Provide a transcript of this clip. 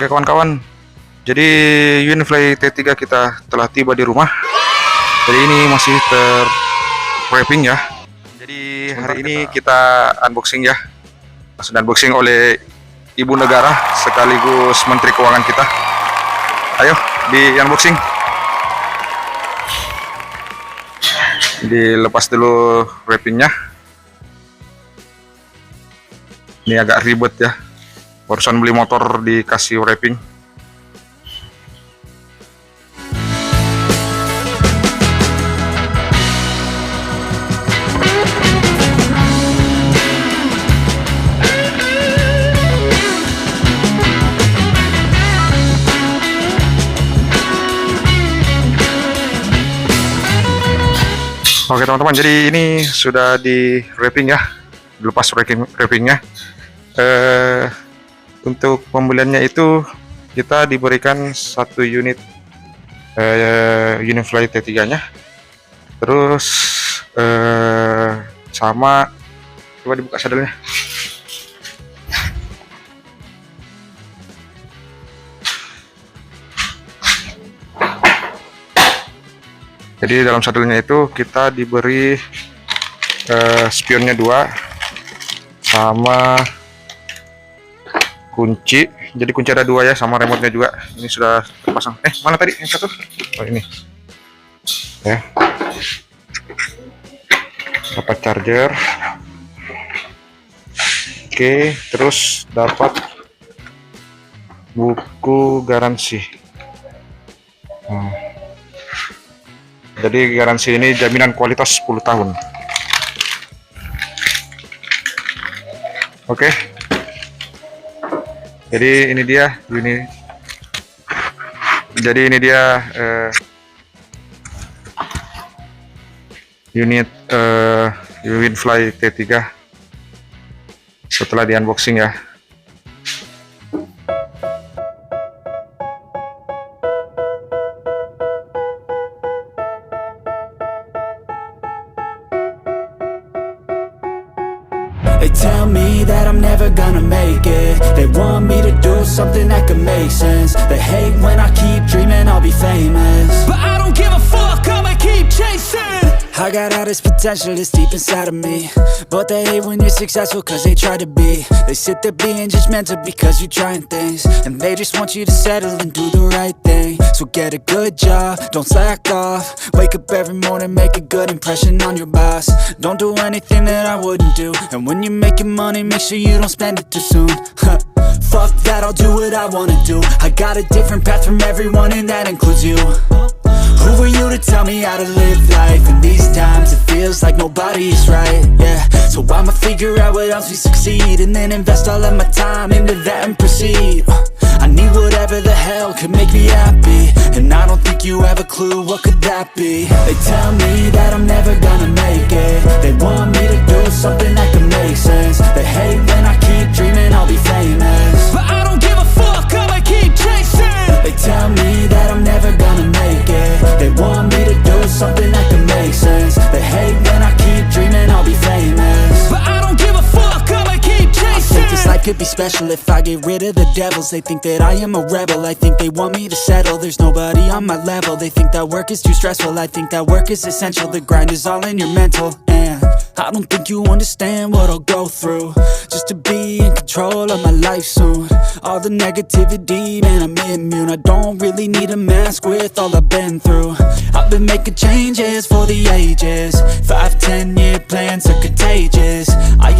Oke kawan-kawan, jadi uwinfly T3 kita telah tiba di rumah. Jadi ini masih wrapping ya. Jadi hari ini kita unboxing ya. Sudah unboxing oleh ibu negara sekaligus menteri keuangan kita. Ayo di unboxing. Dilepas dulu wrappingnya. Ini agak ribet ya. Barusan beli motor dikasih wrapping. Oke teman-teman, jadi ini sudah di wrapping ya, dilepas wrappingnya. Untuk pembeliannya itu kita diberikan satu unit uwinfly T3 nya, terus sama, coba dibuka sadelnya. Jadi dalam sadelnya itu kita diberi spionnya 2 sama kunci. Jadi kunci ada 2 ya, sama remote-nya juga. Ini sudah terpasang. Mana tadi yang satu? Oh ini. Ya. Dapat charger. Oke, terus dapat buku garansi. Jadi garansi ini jaminan kualitas 10 tahun. Oke. Jadi ini dia unit uwinfly T3 setelah di unboxing ya. They tell me that I'm never gonna make it. They want me to do something that could make sense. They hate when I keep dreaming I'll be famous, but I don't give a fuck, I'ma keep chasing. I got all this potential that's deep inside of me, but they hate when you're successful cause they try to be. They sit there being judgmental because you're trying things, and they just want you to settle and do the right thing. So get a good job, don't slack off. Wake up every morning, make a good impression on your boss. Don't do anything that I wouldn't do, and when you're making money, make sure you don't spend it too soon. Fuck that, I'll do what I wanna do. I got a different path from everyone, and that includes you. Who are you to tell me how to live life? In these times it feels like nobody is right, yeah. So I'ma figure out what else we succeed, and then invest all of my time into that and proceed. I need whatever the hell could make me happy, and I don't think you have a clue what could that be. They tell me that I'm never gonna make it. They want me to do something that could make sense. They hate when I keep dreaming I'll be famous, but I don't give a fuck, I'ma keep chasing. They tell me that I'm never gonna make it. They want me to do something that could make sense. They hate when I keep dreaming I'll be famous, but I don't give a fuck, I'ma keep chasing. I think this life could be special if I get rid of the devils. They think that I am a rebel, I think they want me to settle. There's nobody on my level, they think that work is too stressful. I think that work is essential, the grind is all in your mental. And I don't think you understand what I'll go through just to be in control of my life soon. All the negativity, man, I'm immune. I don't really need a mask with all I've been through. I've been making changes for the ages. 5-10 year plans are contagious. I